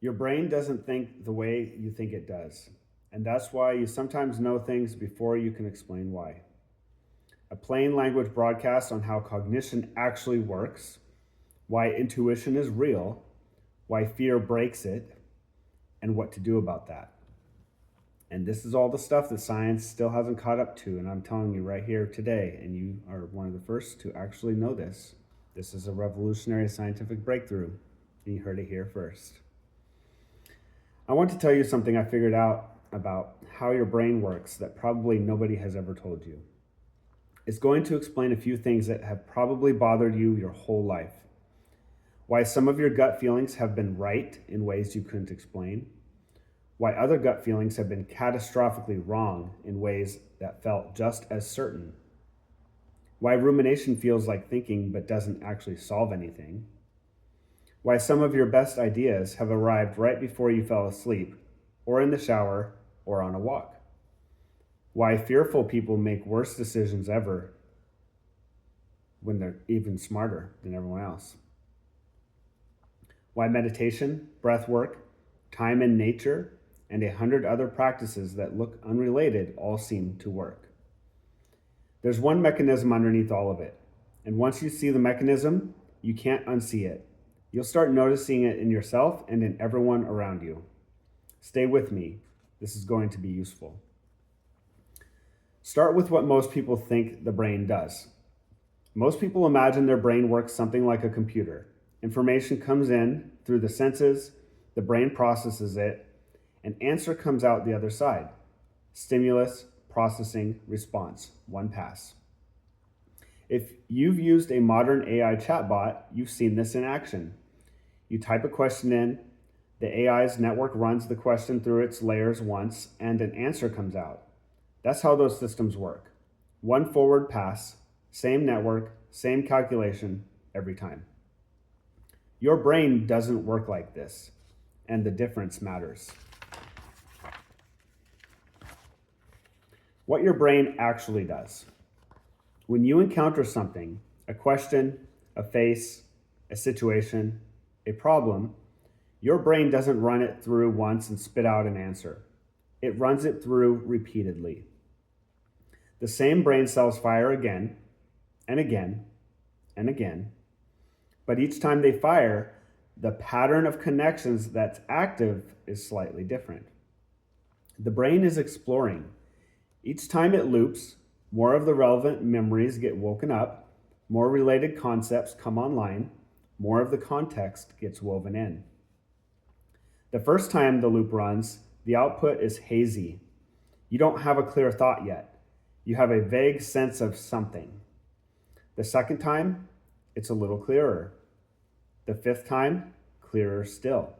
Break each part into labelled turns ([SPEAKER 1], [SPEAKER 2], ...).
[SPEAKER 1] Your brain doesn't think the way you think it does, and that's why you sometimes know things before you can explain why. A plain language broadcast on how cognition actually works, why intuition is real, why fear breaks it, and what to do about that. And this is all the stuff that science still hasn't caught up to, and I'm telling you right here today, and you are one of the first to actually know this. This is a revolutionary scientific breakthrough, and you heard it here first. I want to tell you something I figured out about how your brain works that probably nobody has ever told you. It's going to explain a few things that have probably bothered you your whole life. Why some of your gut feelings have been right in ways you couldn't explain. Why other gut feelings have been catastrophically wrong in ways that felt just as certain. Why rumination feels like thinking but doesn't actually solve anything. Why some of your best ideas have arrived right before you fell asleep, or in the shower, or on a walk. Why fearful people make worse decisions ever when they're even smarter than everyone else. Why meditation, breath work, time in nature, and 100 other practices that look unrelated all seem to work. There's one mechanism underneath all of it, and once you see the mechanism, you can't unsee it. You'll start noticing it in yourself and in everyone around you. Stay with me. This is going to be useful. Start with what most people think the brain does. Most people imagine their brain works something like a computer. Information comes in through the senses, the brain processes it, an answer comes out the other side. Stimulus, processing, response, one pass. If you've used a modern AI chatbot, you've seen this in action. You type a question in, the AI's network runs the question through its layers once, and an answer comes out. That's how those systems work. One forward pass, same network, same calculation every time. Your brain doesn't work like this, and the difference matters. What your brain actually does. When you encounter something, a question, a face, a situation, a problem, your brain doesn't run it through once and spit out an answer. It runs it through repeatedly. The same brain cells fire again and again and again, but each time they fire, the pattern of connections that's active is slightly different. The brain is exploring. Each time it loops, more of the relevant memories get woken up, more related concepts come online, more of the context gets woven in. The first time the loop runs, the output is hazy. You don't have a clear thought yet. You have a vague sense of something. The second time, it's a little clearer. The fifth time, clearer still.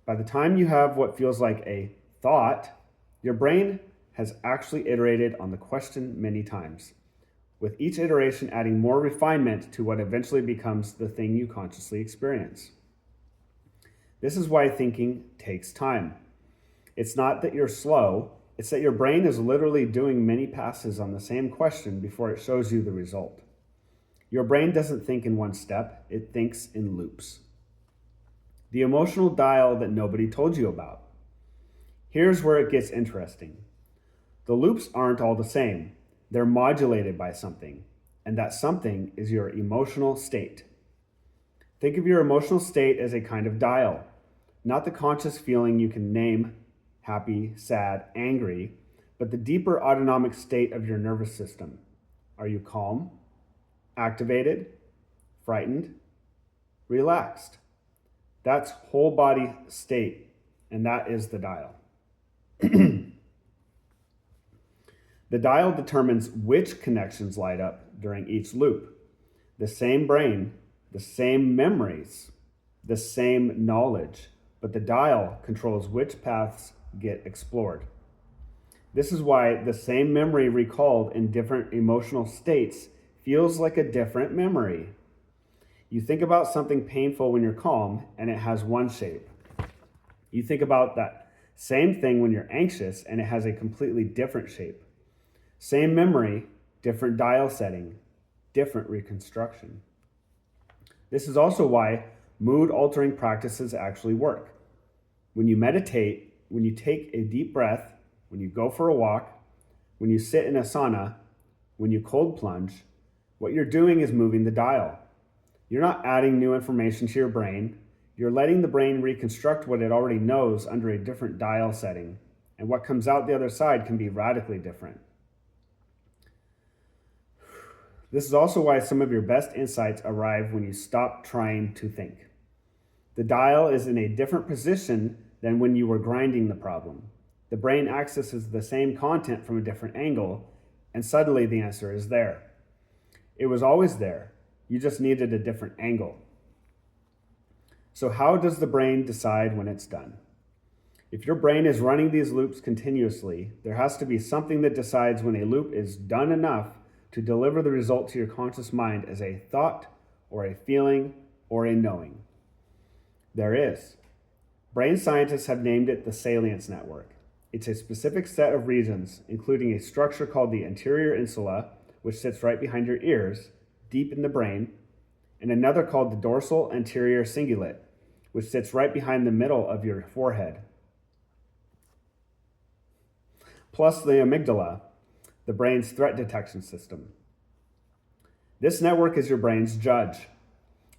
[SPEAKER 1] By the time you have what feels like a thought, your brain has actually iterated on the question many times, with each iteration adding more refinement to what eventually becomes the thing you consciously experience. This is why thinking takes time. It's not that you're slow, it's that your brain is literally doing many passes on the same question before it shows you the result. Your brain doesn't think in one step, it thinks in loops. The emotional dial that nobody told you about. Here's where it gets interesting. The loops aren't all the same. They're modulated by something, and that something is your emotional state. Think of your emotional state as a kind of dial, not the conscious feeling you can name, happy, sad, angry, but the deeper autonomic state of your nervous system. Are you calm, activated, frightened, relaxed? That's whole body state, and that is the dial. The dial determines which connections light up during each loop. The same brain, the same memories, the same knowledge, but the dial controls which paths get explored. This is why the same memory recalled in different emotional states feels like a different memory. You think about something painful when you're calm, and it has one shape. You think about that same thing when you're anxious, and it has a completely different shape. Same memory, different dial setting, different reconstruction. This is also why mood altering practices actually work. When you meditate, when you take a deep breath, when you go for a walk, when you sit in a sauna, when you cold plunge, what you're doing is moving the dial. You're not adding new information to your brain. You're letting the brain reconstruct what it already knows under a different dial setting, and what comes out the other side can be radically different. This is also why some of your best insights arrive when you stop trying to think. The dial is in a different position than when you were grinding the problem. The brain accesses the same content from a different angle, and suddenly the answer is there. It was always there. You just needed a different angle. So how does the brain decide when it's done? If your brain is running these loops continuously, there has to be something that decides when a loop is done enough to deliver the result to your conscious mind as a thought or a feeling or a knowing. There is. Brain scientists have named it the salience network. It's a specific set of regions, including a structure called the anterior insula, which sits right behind your ears, deep in the brain, and another called the dorsal anterior cingulate, which sits right behind the middle of your forehead. Plus the amygdala, the brain's threat detection system. This network is your brain's judge.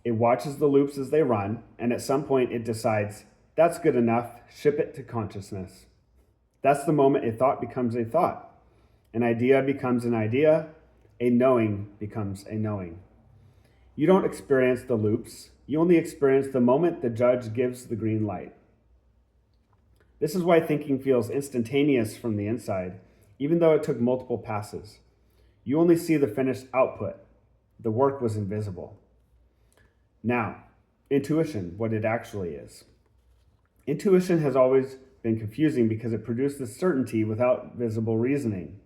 [SPEAKER 1] It watches the loops as they run, and at some point it decides, that's good enough, ship it to consciousness. That's the moment a thought becomes a thought, an idea becomes an idea, a knowing becomes a knowing. You don't experience the loops, you only experience the moment the judge gives the green light. This is why thinking feels instantaneous from the inside, even though it took multiple passes. You only see the finished output. The work was invisible. Now, intuition, what it actually is. Intuition has always been confusing because it produces certainty without visible reasoning.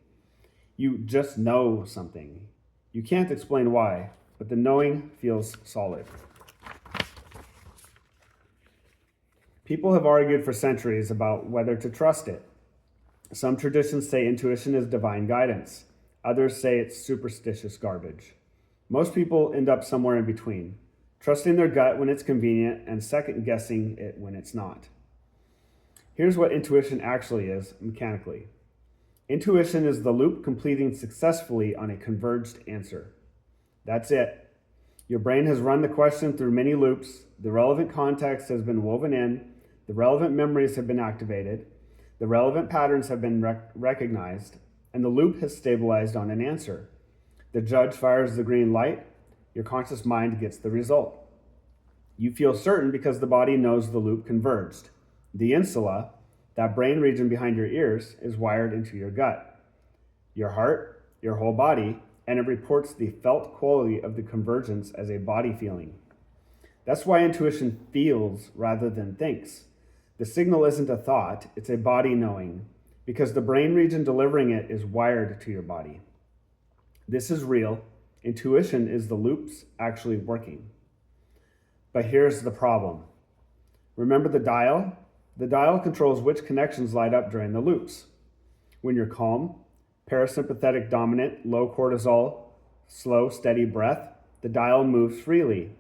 [SPEAKER 1] You just know something. You can't explain why, but the knowing feels solid. People have argued for centuries about whether to trust it. Some traditions say intuition is divine guidance. Others say it's superstitious garbage. Most people end up somewhere in between, trusting their gut when it's convenient and second-guessing it when it's not. Here's what intuition actually is mechanically. Intuition is the loop completing successfully on a converged answer. That's it. Your brain has run the question through many loops, the relevant context has been woven in, the relevant memories have been activated, the relevant patterns have been recognized, and the loop has stabilized on an answer. The judge fires the green light, your conscious mind gets the result. You feel certain because the body knows the loop converged. The insula, that brain region behind your ears, is wired into your gut, your heart, your whole body, and it reports the felt quality of the convergence as a body feeling. That's why intuition feels rather than thinks. The signal isn't a thought, it's a body knowing, because the brain region delivering it is wired to your body. This is real. Intuition is the loops actually working. But here's the problem. Remember the dial? The dial controls which connections light up during the loops. When you're calm, parasympathetic dominant, low cortisol, slow, steady breath, the dial moves freely.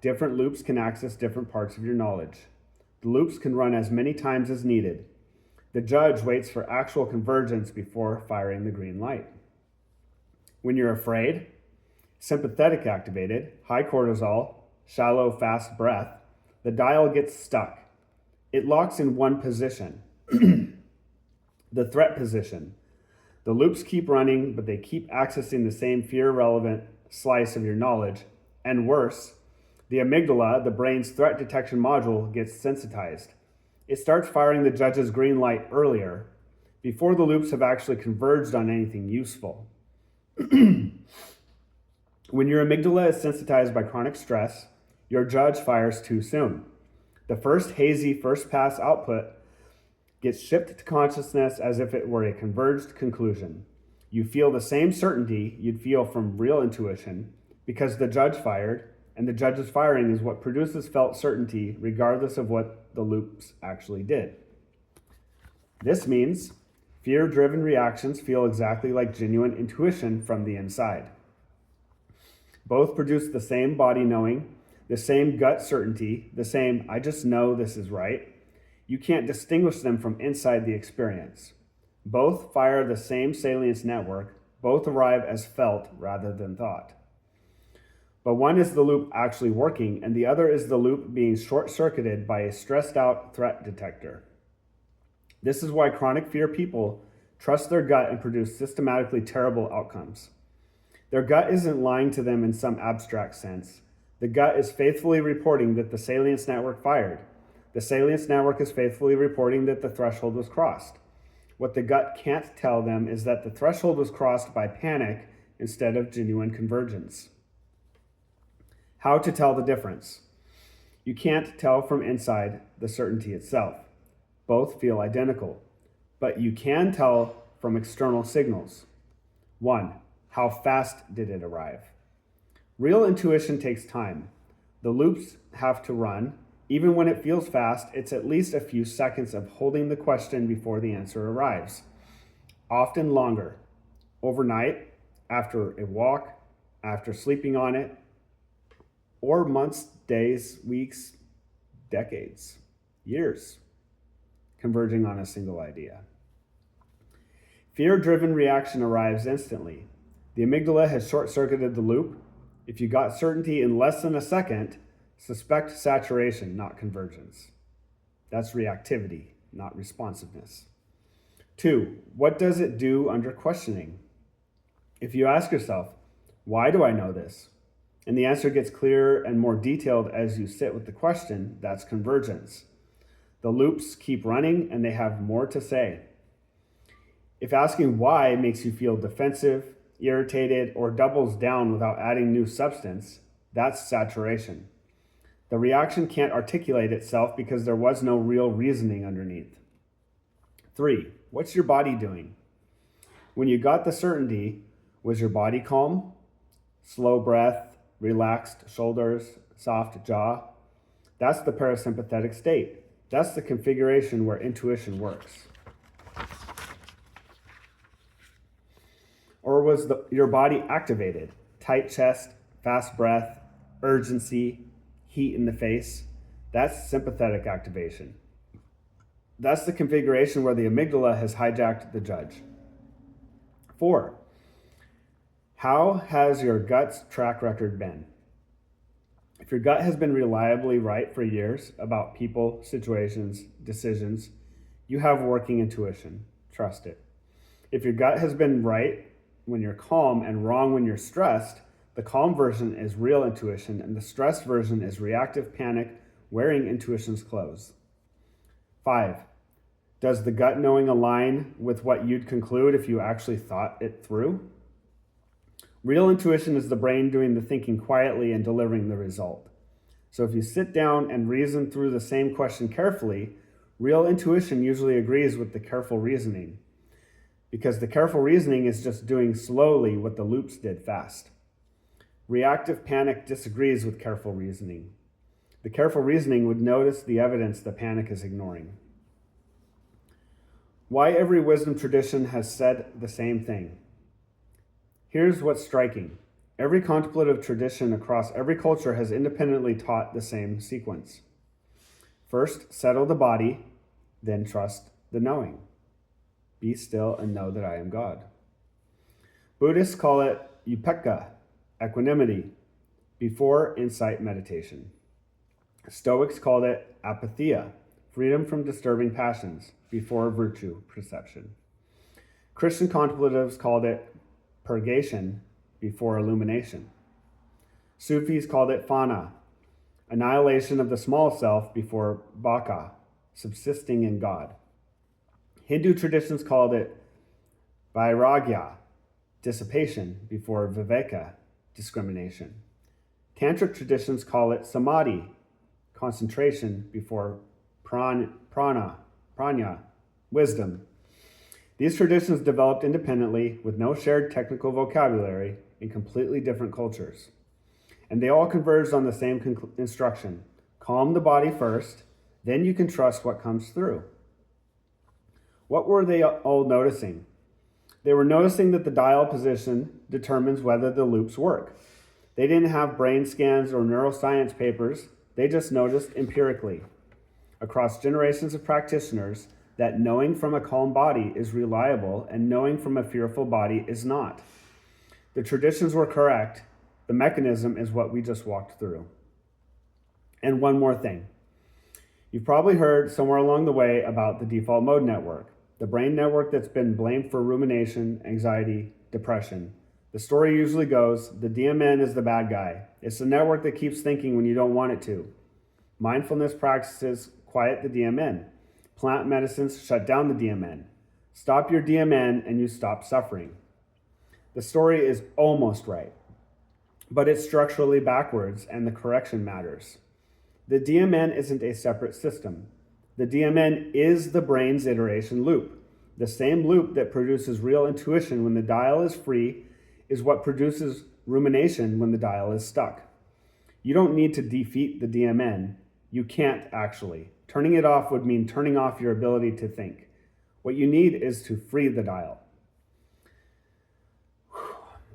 [SPEAKER 1] Different loops can access different parts of your knowledge. The loops can run as many times as needed. The judge waits for actual convergence before firing the green light. When you're afraid, sympathetic activated, high cortisol, shallow, fast breath, the dial gets stuck. It locks in one position, the threat position. The loops keep running, but they keep accessing the same fear-relevant slice of your knowledge. And worse, the amygdala, the brain's threat detection module, gets sensitized. It starts firing the judge's green light earlier, before the loops have actually converged on anything useful. When your amygdala is sensitized by chronic stress, your judge fires too soon. The first hazy first pass output gets shipped to consciousness as if it were a converged conclusion. You feel the same certainty you'd feel from real intuition because the judge fired, and the judge's firing is what produces felt certainty regardless of what the loops actually did. This means fear-driven reactions feel exactly like genuine intuition from the inside. Both produce the same body knowing, the same gut certainty, the same, I just know this is right. You can't distinguish them from inside the experience. Both fire the same salience network, both arrive as felt rather than thought. But one is the loop actually working, and the other is the loop being short-circuited by a stressed-out threat detector. This is why chronic fear people trust their gut and produce systematically terrible outcomes. Their gut isn't lying to them in some abstract sense. The gut is faithfully reporting that the salience network fired. The salience network is faithfully reporting that the threshold was crossed. What the gut can't tell them is that the threshold was crossed by panic instead of genuine convergence. How to tell the difference? You can't tell from inside the certainty itself. Both feel identical, but you can tell from external signals. 1. How fast did it arrive? Real intuition takes time. The loops have to run. Even when it feels fast, it's at least a few seconds of holding the question before the answer arrives. Often longer. Overnight, after a walk, after sleeping on it, or months, days, weeks, decades, years, converging on a single idea. Fear-driven reaction arrives instantly. The amygdala has short-circuited the loop. If you got certainty in less than a second, suspect saturation, not convergence. That's reactivity, not responsiveness. 2, what does it do under questioning? If you ask yourself, why do I know this? And the answer gets clearer and more detailed as you sit with the question, that's convergence. The loops keep running and they have more to say. If asking why makes you feel defensive, irritated, or doubles down without adding new substance, that's saturation. The reaction can't articulate itself because there was no real reasoning underneath. 3, what's your body doing? When you got the certainty, was your body calm? Slow breath, relaxed shoulders, soft jaw? That's the parasympathetic state. That's the configuration where intuition works. Or was your body activated? Tight chest, fast breath, urgency, heat in the face? That's sympathetic activation. That's the configuration where the amygdala has hijacked the judge. 4, how has your gut's track record been? If your gut has been reliably right for years about people, situations, decisions, you have working intuition. Trust it. If your gut has been right when you're calm and wrong when you're stressed, the calm version is real intuition and the stressed version is reactive panic wearing intuition's clothes. 5, does the gut knowing align with what you'd conclude if you actually thought it through? Real intuition is the brain doing the thinking quietly and delivering the result. So if you sit down and reason through the same question carefully, real intuition usually agrees with the careful reasoning, because the careful reasoning is just doing slowly what the loops did fast. Reactive panic disagrees with careful reasoning. The careful reasoning would notice the evidence the panic is ignoring. Why every wisdom tradition has said the same thing. Here's what's striking. Every contemplative tradition across every culture has independently taught the same sequence. First, settle the body, then trust the knowing. Be still and know that I am God. Buddhists call it upekkha, equanimity, before insight meditation. Stoics called it apatheia, freedom from disturbing passions, before virtue perception. Christian contemplatives called it purgation, before illumination. Sufis called it fana, annihilation of the small self before bhaka, subsisting in God. Hindu traditions called it vairagya, dissipation, before viveka, discrimination. Tantric traditions call it samadhi, concentration, before prana, wisdom. These traditions developed independently with no shared technical vocabulary in completely different cultures. And they all converged on the same instruction. Calm the body first, then you can trust what comes through. What were they all noticing? They were noticing that the dial position determines whether the loops work. They didn't have brain scans or neuroscience papers. They just noticed empirically. across generations of practitioners that knowing from a calm body is reliable and knowing from a fearful body is not. The traditions were correct. The mechanism is what we just walked through. And one more thing. You've probably heard somewhere along the way about the default mode network, the brain network that's been blamed for rumination, anxiety, depression. The story usually goes, the DMN is the bad guy. It's the network that keeps thinking when you don't want it to. Mindfulness practices quiet the DMN. Plant medicines shut down the DMN. Stop your DMN and you stop suffering. The story is almost right, but it's structurally backwards and the correction matters. The DMN isn't a separate system. The DMN is the brain's iteration loop. The same loop that produces real intuition when the dial is free is what produces rumination when the dial is stuck. You don't need to defeat the DMN. You can't actually. Turning it off would mean turning off your ability to think. What you need is to free the dial.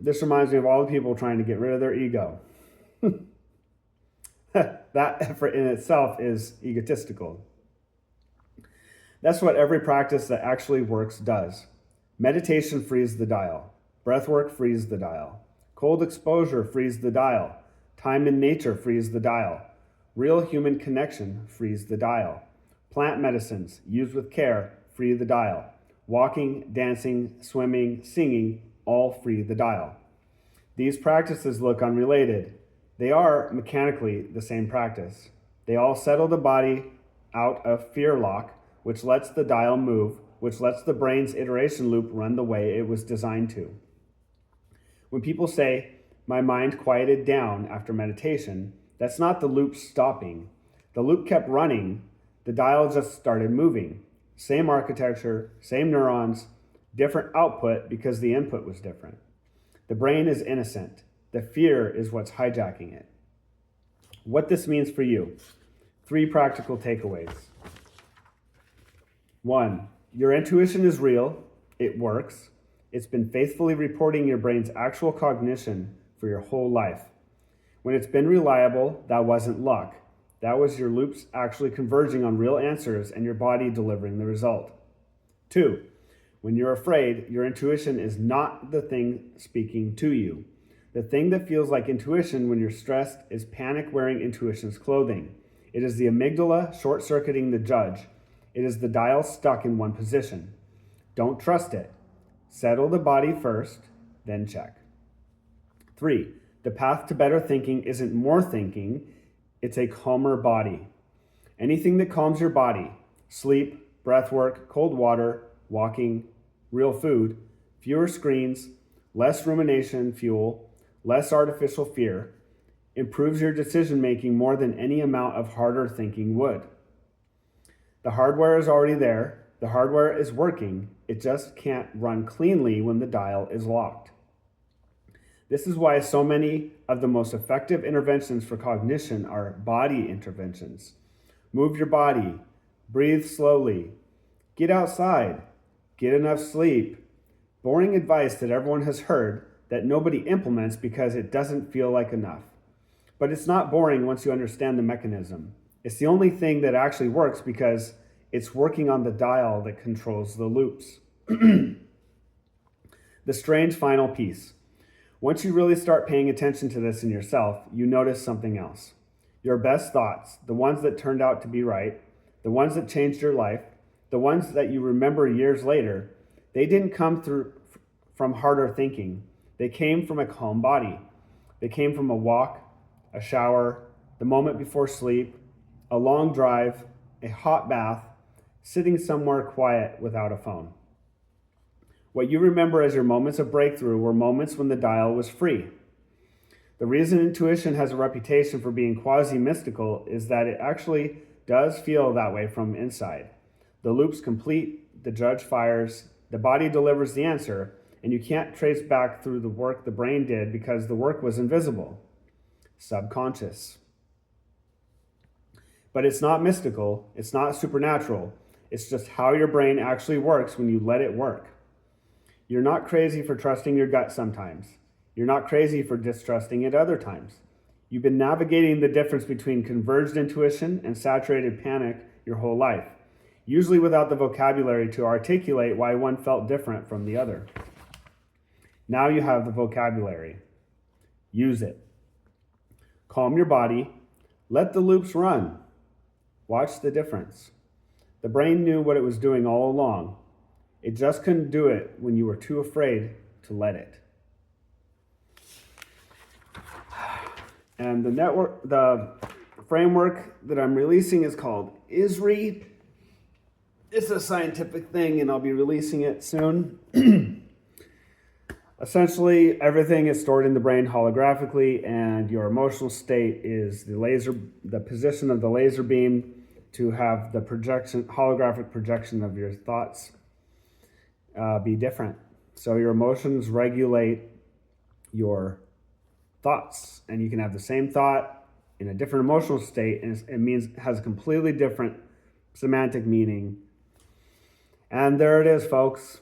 [SPEAKER 1] This reminds me of all the people trying to get rid of their ego. That effort in itself is egotistical. That's what every practice that actually works does. Meditation frees the dial. Breathwork frees the dial. Cold exposure frees the dial. Time in nature frees the dial. Real human connection frees the dial. Plant medicines, used with care, free the dial. Walking, dancing, swimming, singing, all free the dial. These practices look unrelated. They are mechanically the same practice. They all settle the body out of fear lock, which lets the dial move, which lets the brain's iteration loop run the way it was designed to. When people say, my mind quieted down after meditation, that's not the loop stopping. The loop kept running. The dial just started moving. Same architecture, same neurons, different output because the input was different. The brain is innocent. The fear is what's hijacking it. What this means for you. 3 practical takeaways. 1, your intuition is real. It works. It's been faithfully reporting your brain's actual cognition for your whole life. When it's been reliable, that wasn't luck. That was your loops actually converging on real answers and your body delivering the result. 2, when you're afraid, your intuition is not the thing speaking to you. The thing that feels like intuition when you're stressed is panic wearing intuition's clothing. It is the amygdala short-circuiting the judge. It is the dial stuck in one position. Don't trust it. Settle the body first, then check. 3, the path to better thinking isn't more thinking, it's a calmer body. Anything that calms your body, sleep, breath work, cold water, walking, real food, fewer screens, less rumination fuel, less artificial fear, improves your decision making more than any amount of harder thinking would. The hardware is already there. The hardware is working. It just can't run cleanly when the dial is locked. This is why so many of the most effective interventions for cognition are body interventions. Move your body, breathe slowly, get outside, get enough sleep. Boring advice that everyone has heard that nobody implements because it doesn't feel like enough. But it's not boring once you understand the mechanism. It's the only thing that actually works because it's working on the dial that controls the loops. The strange final piece. Once you really start paying attention to this in yourself, you notice something else. Your best thoughts, the ones that turned out to be right, the ones that changed your life, the ones that you remember years later, they didn't come from harder thinking. They came from a calm body. They came from a walk, a shower, the moment before sleep, a long drive, a hot bath, sitting somewhere quiet without a phone. What you remember as your moments of breakthrough were moments when the dial was free. The reason intuition has a reputation for being quasi-mystical is that it actually does feel that way from inside. The loop's complete, the judge fires, the body delivers the answer, and you can't trace back through the work the brain did because the work was invisible, subconscious. But it's not mystical, it's not supernatural, it's just how your brain actually works when you let it work. You're not crazy for trusting your gut sometimes. You're not crazy for distrusting it other times. You've been navigating the difference between converged intuition and saturated panic your whole life, usually without the vocabulary to articulate why one felt different from the other. Now you have the vocabulary. Use it. Calm your body. Let the loops run. Watch the difference. The brain knew what it was doing all along. It just couldn't do it when you were too afraid to let it. And the framework that I'm releasing is called ISRI. It's a scientific thing, and I'll be releasing it soon. Essentially, everything is stored in the brain holographically, and your emotional state is the position of the laser beam to have the holographic projection of your thoughts be different. So your emotions regulate your thoughts, and you can have the same thought in a different emotional state, and it has a completely different semantic meaning. And there it is, folks.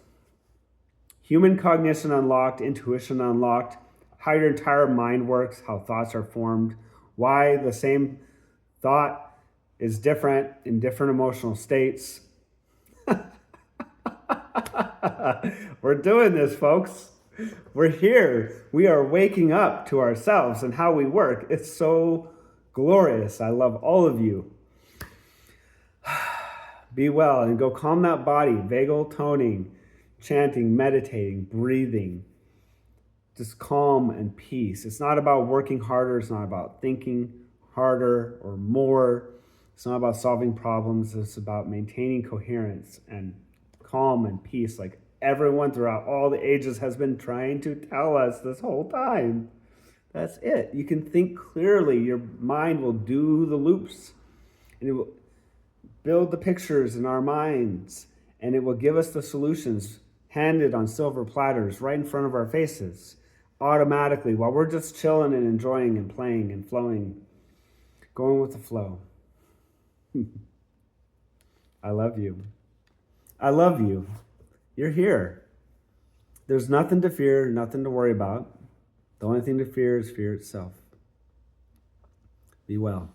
[SPEAKER 1] Human cognition unlocked, intuition unlocked, how your entire mind works, how thoughts are formed, why the same thought is different in different emotional states. We're doing this, folks. We're here. We are waking up to ourselves and how we work. It's so glorious. I love all of you. Be well and go calm that body. Vagal toning, chanting, meditating, breathing. Just calm and peace. It's not about working harder. It's not about thinking harder or more. It's not about solving problems. It's about maintaining coherence and calm and peace, like everyone throughout all the ages has been trying to tell us this whole time. That's it. You can think clearly. Your mind will do the loops, and it will build the pictures in our minds, and it will give us the solutions handed on silver platters right in front of our faces automatically while we're just chilling and enjoying and playing and flowing, going with the flow. I love you. I love you. You're here. There's nothing to fear, nothing to worry about. The only thing to fear is fear itself. Be well.